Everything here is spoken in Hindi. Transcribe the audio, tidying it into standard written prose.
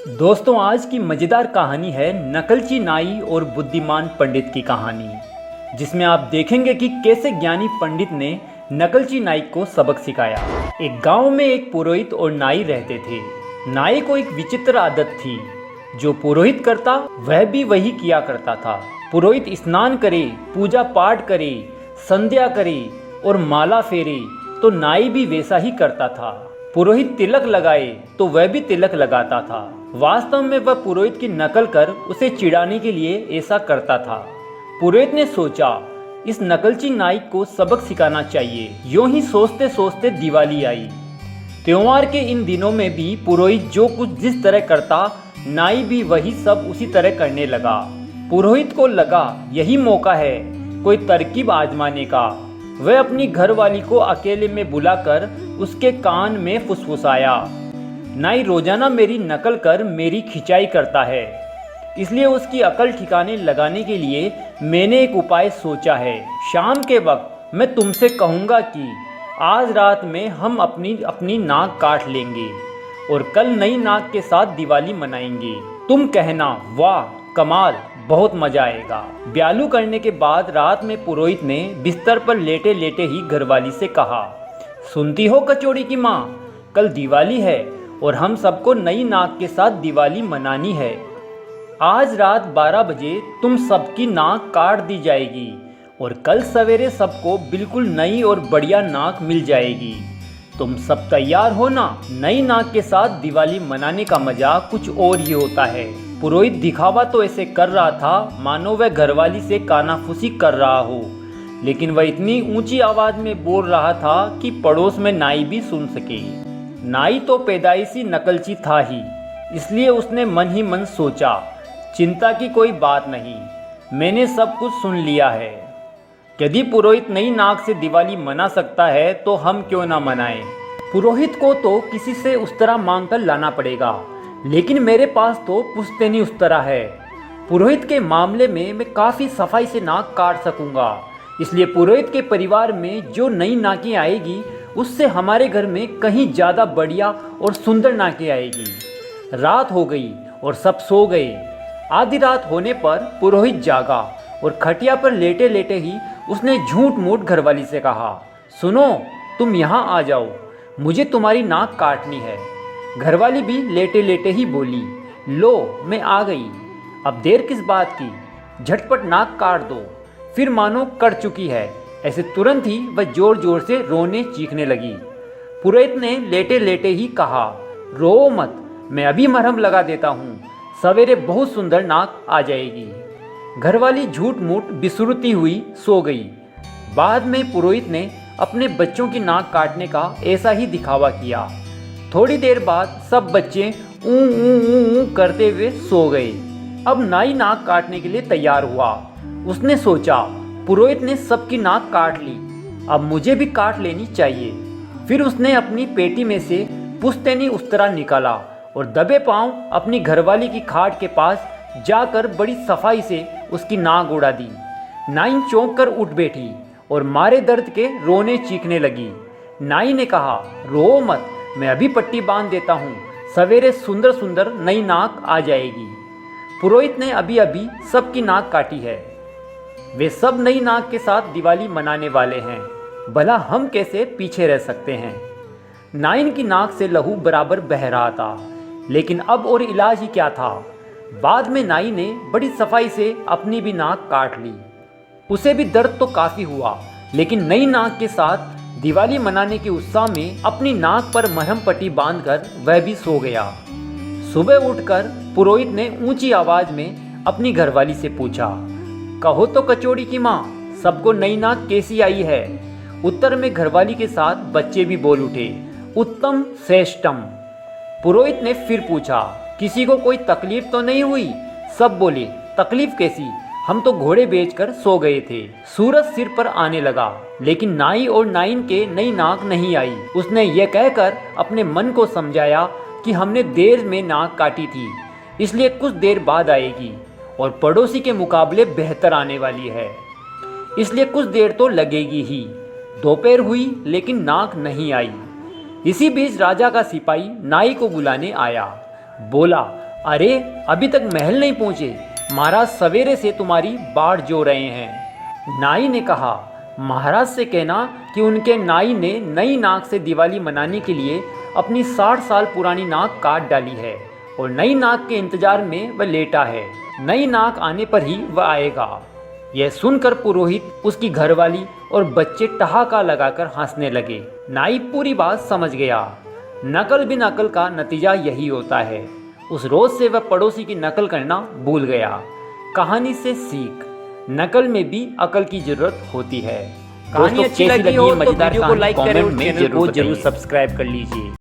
दोस्तों, आज की मज़ेदार कहानी है नकलची नाई और बुद्धिमान पंडित की कहानी, जिसमें आप देखेंगे कि कैसे ज्ञानी पंडित ने नकलची नाई को सबक सिखाया। एक गांव में एक पुरोहित और नाई रहते थे। नाई को एक विचित्र आदत थी। जो पुरोहित करता वह भी वही किया करता था। पुरोहित स्नान करे, पूजा पाठ करे, संध्या करे और माला फेरे तो नाई भी वैसा ही करता था। पुरोहित तिलक लगाए तो वह भी तिलक लगाता था। वास्तव में वह पुरोहित की नकल कर उसे चिढ़ाने के लिए ऐसा करता था। पुरोहित ने सोचा, इस नकलची नाई को सबक सिखाना चाहिए। यूं ही सोचते सोचते दिवाली आई। त्योहार के इन दिनों में भी पुरोहित जो कुछ जिस तरह करता, नाई भी वही सब उसी तरह करने लगा। पुरोहित को लगा यही मौका है कोई तरकीब आजमाने का। वह अपनी घरवाली को अकेले में बुलाकर उसके कान में फुसफुसाया, नाई रोजाना मेरी नकल कर मेरी खिंचाई करता है, इसलिए उसकी अकल ठिकाने लगाने के लिए मैंने एक उपाय सोचा है। शाम के वक्त मैं तुमसे कहूँगा कि आज रात में हम अपनी नाक काट लेंगे और कल नई नाक के साथ दिवाली मनाएंगे। तुम कहना वाह कमाल, बहुत मजा आएगा। ब्यालू करने के बाद रात में पुरोहित ने बिस्तर पर लेटे लेटे ही घरवाली से कहा, सुनती हो कचौड़ी की माँ, कल दिवाली है और हम सबको नई नाक के साथ दिवाली मनानी है। आज रात 12 बजे तुम सबकी नाक काट दी जाएगी और कल सवेरे सबको बिल्कुल नई और बढ़िया नाक मिल जाएगी। तुम सब तैयार हो ना? नई नाक के साथ दिवाली मनाने का मजा कुछ और ही होता है। पुरोहित दिखावा तो ऐसे कर रहा था मानो वह घरवाली से कानाफूसी कर रहा हो, लेकिन वह इतनी ऊंची आवाज में बोल रहा था कि पड़ोस में नाई भी सुन सके। नाई तो पैदाइशी नकलची था ही, इसलिए उसने मन ही मन सोचा, चिंता की कोई बात नहीं, मैंने सब कुछ सुन लिया है। यदि पुरोहित नई नाक से दिवाली मना सकता है तो हम क्यों ना मनाएं। पुरोहित को तो किसी से उस तरह मांग कर लाना पड़ेगा, लेकिन मेरे पास तो पुश्तैनी उस तरह है। पुरोहित के मामले में मैं काफ़ी सफाई से नाक काट सकूंगा, इसलिए पुरोहित के परिवार में जो नई नाकें आएगी उससे हमारे घर में कहीं ज़्यादा बढ़िया और सुंदर नाकें आएगी। रात हो गई और सब सो गए। आधी रात होने पर पुरोहित जागा और खटिया पर लेटे लेटे ही उसने झूठ मूठ घरवाली से कहा, सुनो, तुम यहाँ आ जाओ, मुझे तुम्हारी नाक काटनी है। घरवाली भी लेटे लेटे ही बोली, लो मैं आ गई, अब देर किस बात की, झटपट नाक काट दो। फिर मानो कर चुकी है, ऐसे तुरंत ही वह जोर जोर से रोने चीखने लगी। पुरोहित ने लेटे लेटे ही कहा, रो मत, मैं अभी मरहम लगा देता हूँ, सवेरे बहुत सुंदर नाक आ जाएगी। घरवाली झूठ मूठ बिसुरती हुई सो गई। बाद में पुरोहित ने अपने बच्चों की नाक काटने का ऐसा ही दिखावा किया। थोड़ी देर बाद सब बच्चे ऊ ऊ ऊ ऊ करते हुए सो गए। अब नाई नाक काटने के लिए तैयार हुआ। उसने सोचा, पुरोहित ने सबकी नाक काट ली, अब मुझे भी काट लेनी चाहिए। फिर उसने अपनी पेटी में से पुश्तैनी उस्तरा निकाला और दबे पांव अपनी घरवाली की खाट के पास जाकर बड़ी सफाई से उसकी नाक उड़ा दी। नाई चौंक कर उठ बैठी और मारे दर्द के रोने चीखने लगी। नाई ने कहा, रो मत, मैं अभी पट्टी बांध देता हूँ, सवेरे सुंदर सुंदर नई नाक आ जाएगी। पुरोहित ने अभी अभी सबकी नाक काटी है, वे सब नई नाक के साथ दिवाली मनाने वाले हैं, भला हम कैसे पीछे रह सकते हैं। नाइन की नाक से लहू बराबर बह रहा था, लेकिन अब और इलाज ही क्या था। बाद में नाई ने बड़ी सफाई से अपनी भी नाक काट ली। उसे भी दर्द तो काफ़ी हुआ, लेकिन नई नाक के साथ दिवाली मनाने के उत्साह में अपनी नाक पर मरहम पट्टी बांधकर वह भी सो गया। सुबह उठकर पुरोहित ने ऊंची आवाज में अपनी घरवाली से पूछा, कहो तो कचौड़ी की माँ, सबको नई नाक कैसी आई है। उत्तर में घरवाली के साथ बच्चे भी बोल उठे, उत्तम श्रेष्ठम। पुरोहित ने फिर पूछा, किसी को कोई तकलीफ तो नहीं हुई। सब बोले, तकलीफ कैसी, हम तो घोड़े बेचकर सो गए थे। सूरज सिर पर आने लगा, लेकिन नाई और नाइन के नई नाक नहीं आई। उसने यह कहकर अपने मन को समझाया कि हमने देर में नाक काटी थी, इसलिए कुछ देर बाद आएगी और पड़ोसी के मुकाबले बेहतर आने वाली है, इसलिए कुछ देर तो लगेगी ही। दोपहर हुई लेकिन नाक नहीं आई। इसी बीच राजा का सिपाही नाई को बुलाने आया। बोला, अरे अभी तक महल नहीं पहुँचे, महाराज सवेरे से तुम्हारी बाढ़ जो रहे हैं। नाई ने कहा, महाराज से कहना कि उनके नाई ने नई नाक से दिवाली मनाने के लिए अपनी 60 साल पुरानी नाक काट डाली है और नई नाक के इंतजार में वह लेटा है। नई नाक आने पर ही वह आएगा। यह सुनकर पुरोहित, उसकी घरवाली और बच्चे ठहाका लगाकर हंसने लगे। नाई पूरी बात समझ गया। नकल बिन अकल का नतीजा यही होता है। उस रोज से वह पड़ोसी की नकल करना भूल गया। कहानी से सीख, नकल में भी अकल की जरूरत होती है। कहानी अच्छी लगी हो तो वीडियो को लाइक करें और चैनल को जरूर सब्सक्राइब कर लीजिए।